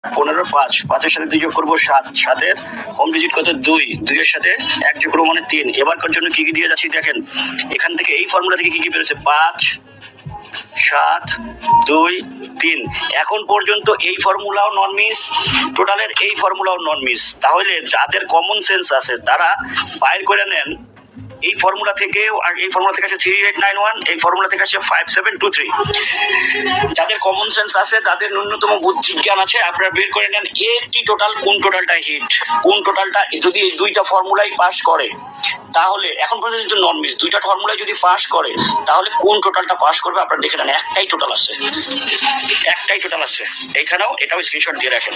15 5, 5-এর সাথে 2 যোগ করবো 7, 7-এর হোম ডিজিট কত 2, 2-এর সাথে 1 যোগ করবো মানে 3। এবারকার জন্য কি কি দিয়ে যাচ্ছি দেখেন, এখান থেকে এই ফর্মুলা থেকে কি কি বেরোচ্ছে 5 7 2 3। এখন পর্যন্ত এই ফর্মুলাও নন মিস, টোটালের এই ফর্মুলাও নন মিস। তাহলে যাদের কমন সেন্স আছে তারা বাইর করে নেন এই ফর্মুলা থেকে, আর এই ফর্মুলা থেকে আসে 3891, এই ফর্মুলা থেকে আসে 5723। যাদের কমন সেন্স আছে, তাদের ন্যূনতম বুদ্ধি জ্ঞান আছে, আপনারা বের করে নেন এটি টোটাল কোন টোটালটা হিট, কোন টোটালটা যদি এই দুইটা ফর্মুলাই পাস করে তাহলে এখন পর্যন্ত নন মিস দুইটা ফর্মুলাই যদি পাস করে তাহলে কোন টোটালটা পাস করবে আপনারা দেখে নেন। একটাই টোটাল আছে, একটাই টোটাল আছে এইখানেও, এটাও স্ক্রিনশট দিয়ে রাখেন।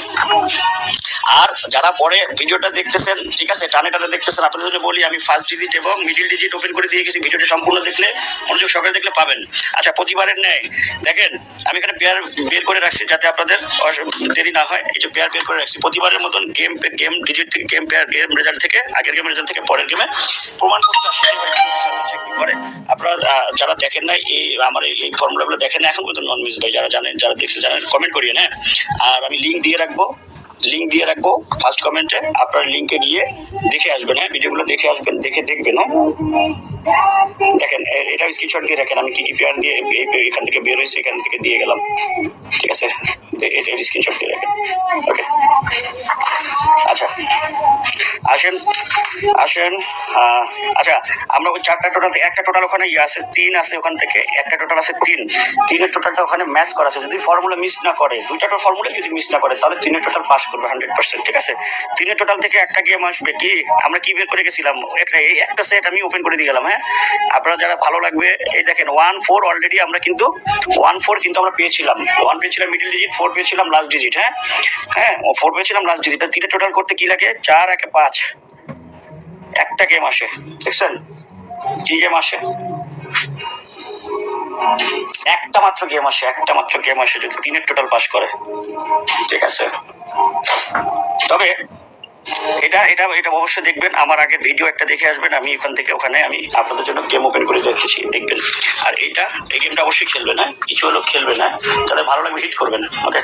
আর যারা পরে ভিডিওটা দেখতেছেন, ঠিক আছে, টানে টানে দেখতেছেন, আপনাদের জন্য বলি আমি ফার্স্ট ডিজিট এবং মিডিল ডিজিট ওপেন করে দিয়ে গেছি। ভিডিওটা সম্পূর্ণ দেখলে, মনোযোগ সহকারে দেখলে পাবেন। আচ্ছা, প্রতিবারের ন্যায় দেখেন আমি এখানে পেয়ার বের করে রাখছি যাতে আপনাদের দেরি না হয়। এই যে পেয়ার বের করে রাখছি, প্রতিবারের মতন গেম ডিজিট থেকে, গেম পেয়ার, গেম রেজাল্ট থেকে, আগের গেমের রেজাল্ট থেকে পরের গেমে প্রমাণ করতে আসছে কি করে। আপনারা যারা দেখেন না এই আমার এই ফর্মুলাগুলো দেখেন না এখন পর্যন্ত নন মিস ভাই, যারা জানেন, যারা দেখছেন জানেন, কমেন্ট করিয়ে। হ্যাঁ, আর আমি লিঙ্ক দিয়ে রাখবো ফার্স্ট কমেন্টে, আপনার লিঙ্কে গিয়ে দেখে আসবেন। হ্যাঁ, ভিডিওগুলো দেখে আসবেন, দেখে দেখবেন। হ্যাঁ দেখেন, এটা স্ক্রিনশট দিয়ে রাখেন আমি কি কি পেয়ার দিয়ে এখান থেকে বের হয়েছে, এখান থেকে দিয়ে গেলাম, ঠিক আছে, এটা স্ক্রিনশট দিয়ে রাখেন। ওকে, আচ্ছা আসেন আসেন। আচ্ছা, আমরা ওই 4টা টোটাল, একটা টোটাল ওখানে আছে 3 আছে, ওখান থেকে একটা টোটাল আছে 3, 3-এর টোটালটা ওখানে ম্যাচ করা আছে। যদি ফর্মুলা মিস না করে, দুইটা ফর্মুলা যদি মিস না করে তাহলে 3-এর টোটাল পাস করবে 100%, ঠিক আছে। 3-এর টোটাল থেকে একটা গেম আসবে, কি আমরা কি বের করে গেছিলাম, একটা সেট আমি ওপেন করে দিয়ে গেলাম। হ্যাঁ, আপনারা যারা ভালো লাগবে, এই দেখেন 1-4 অলরেডি আমরা কিন্তু 1-4 কিন্তু আমরা পেয়েছিলাম, 1 পেয়েছিলাম মিডল ডিজিট, 4 পেয়েছিলাম লাস্ট ডিজিট। হ্যাঁ হ্যাঁ, 4 পেয়েছিলাম লাস্ট ডিজিট। 3-এর টোটাল করতে কি লাগে, 4 1 5, একটা গেম আসে, দেখছেন কি গেম আসে, একটা মাত্র গেম আসে, একটা মাত্র গেম আসে যদি 3-এর টোটাল পাস করে, ঠিক আছে। তবে এটা এটা এটা অবশ্যই দেখবেন, আমার আগে ভিডিও একটা দেখে আসবেন, আমি এখান থেকে ওখানে আমি আপনাদের জন্য গেম ওপেন করে রেখেছি, দেখবেন। আর এই গেমটা অবশ্যই খেলবেন, হ্যাঁ, কিছু হলো খেলবেন, হ্যাঁ, যাদের ভালো লাগবে হিট করবেন। ওকে,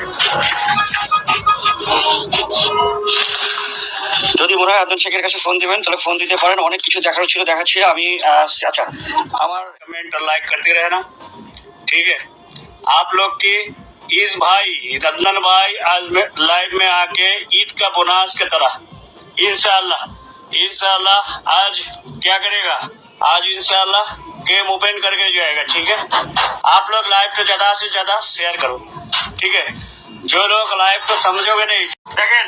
যদি মনে হয় আদনান শেখের কাছে ফোন দিবেন তাহলে ফোন দিতে পারেন, অনেক কিছু দেখার ছিল দেখাচ্ছি আমি। अच्छा, আমার कमेंट और लाइक करते रहना, ठीक है। आप लोग की इस भाई रदनन भाई आज लाइव में आके ईद का बोनस की तरह इंशाल्लाह आज क्या करेगा, आज इंशाल्लाह गेम ओपन करके जाएगा, ठीक है। आप लोग लाइव को ज्यादा से ज्यादा शेयर करो, ठीक है। जो लोग लाइव को समझोगे नहीं, देखें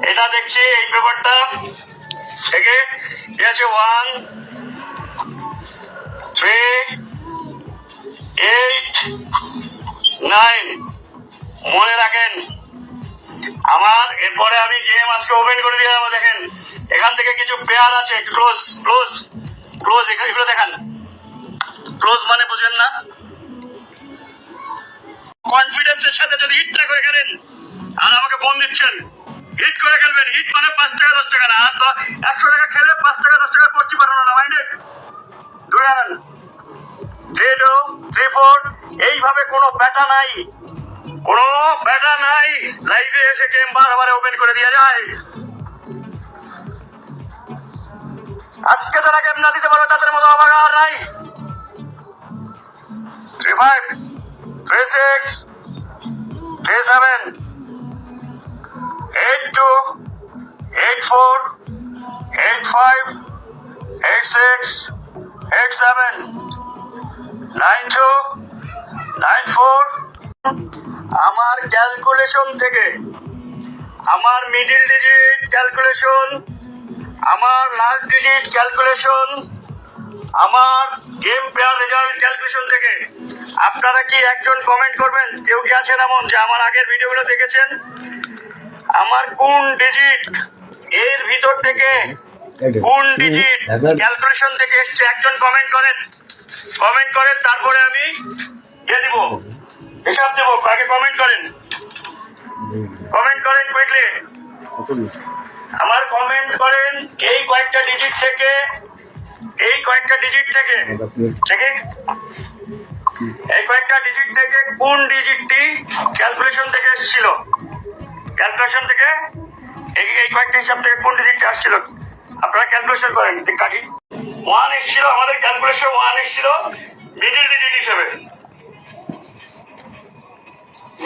এটা দেখছি এই পেপারটা থেকে, ঠিক আছে, 1 3 8 9 মনে রাখেন আমার। এরপরে আমি গেম আজকে ওপেন করে দিয়ে যাবো। দেখেন এখান থেকে কিছু পেয়ার আছে, ক্লোজ ক্লোজ ক্লোজ, এগুলো দেখেন, ক্লোজ মানে বুঝেন না, কনফিডেন্সের সাথে যদি হিটটা করে খেলেন আর আমাকে ফোন দিচ্ছেন, হিট করে খেলবেন। হিট মানে 5 টাকা 10 টাকা না, আর তো 100 টাকা খেলে 5 টাকা 10 টাকা পড়তে পারবো না, মাইন্ডেড। 3 2 3 4, এইভাবে কোনো ব্যাটা নাই, কোনো ব্যাটা নাই লাইভে এসে গেম বারবার ওপেন করে দিয়ে যায়। আজকে যারা গেম না দিতে পারবে তাদের মতো আমার আর নাই। 3 5 3 6 3 7 8 2 8 4 8 5 8 6 8 7 9 2 9 4। আমার ক্যালকুলেশন থেকে, আমার মিডিল ডিজিট ক্যালকুলেশন, আমার লাস্ট ডিজিট ক্যালকুলেশন, আমার গেম পেয়ার রেজাল্ট ক্যালকুলেশন থেকে আপনারা কি একজন কমেন্ট করবেন, কেউ কি আছেন এমন যে আমার আগের ভিডিওগুলো দেখেছেন, আমার কোন ডিজিট এর ভিতর থেকে কোন ডিজিট ক্যালকুলেশন থেকে এসছে, একজন কমেন্ট করেন, তারপরে আমি দিয়ে দিব, হিসাব দেবো। আগে কমেন্ট করেন কুইকলি, আমার কমেন্ট করেন এই কয়েকটা ডিজিট থেকে এই কয়েকটা ডিজিট থেকে কোন ডিজিটটি ক্যালকুলেশন থেকে এসেছিল, ক্যালকুলেশন থেকে এই কয়েকটা হিসাব থেকে কোন ডিজিটটা আসছিল আপনারা ক্যালকুলেশন করেন কাটি। 1 এসেছিল, আমাদের ক্যালকুলেশন 1 এসেছিল মিডিল ডিজিট হিসেবে।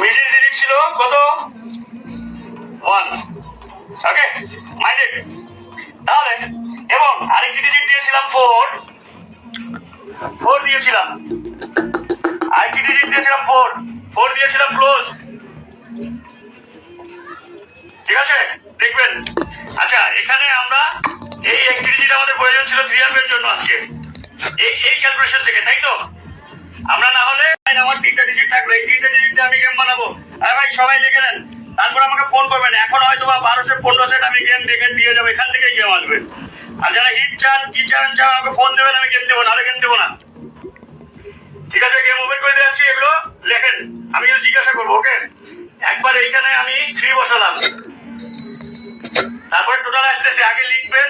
মিডিল ডিজিট ছিল কত? 1। ওকে, মাইন্ডেড। তাহলে এবং আরেকটি ডিজিট দিয়েছিলাম 4 দিয়েছিলাম, আরেকটি ডিজিট দিয়েছিলাম 4 দিয়েছিলাম ক্লোজ। ঠিক আছে, দেখবেন। আচ্ছা, এখানে আমরা এই একটি ডিজিট আমাদের প্রয়োজন ছিল 3 এর জন্য আজকে এই ক্যালকুলেশন থেকে, তাই তো? আমরা না হলে আমার 3টা ডিজিট থাকলো, এই 3টা ডিজিটে আমি গেম বানাবো। আরে ভাই সবাই দেখে নেন, তারপর আমাকে ফোন করবেন। এখন হয়তো বা 1215 সেট আমি গেম দেখে দিয়ে যাবো, এখান থেকেই গেম আসবে। আর যারা হিট চান কি চান আমাকে ফোন দেবেন, আমি গেম দেবো, নাহলে গেম দেবো না। ঠিক আছে, গেম ওপেন করে দিচ্ছি, এগুলো লেখেন, আমি জিজ্ঞাসা করবো। ওকে, একবার এইখানে আমি 3 বসালাম, তারপরে টোটাল আসতেছে, আগে লিখবেন,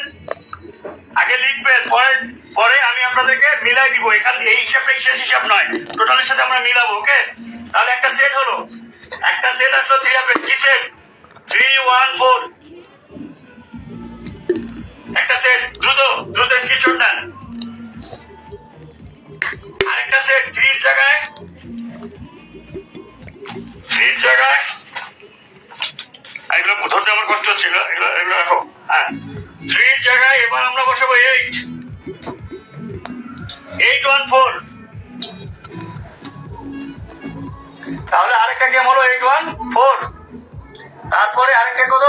পরে আমি আপনাদেরকে মিলাই দিব। এখানে এই হিসাবটা শেষ হিসাব নয়, টোটালের সাথে আমরা মিলাবো। ওকে, তাহলে একটা সেট হলো, একটা সেট আসলো 3 এর। কি সেট? 3 1 4 একটা সেট। দ্রুত স্ক্রিনশট নেন। আরেকটা সেট 3 জায়গায় এগুলো ধরতে আমার কষ্ট হচ্ছিল, এগুলো রাখো। হ্যাঁ, 3 জায়গায় এবার আমরা বসাবো 8 1 4। তাহলে আরেকটা গেম হলো 8 1 4। তারপরে আরেকটা কত?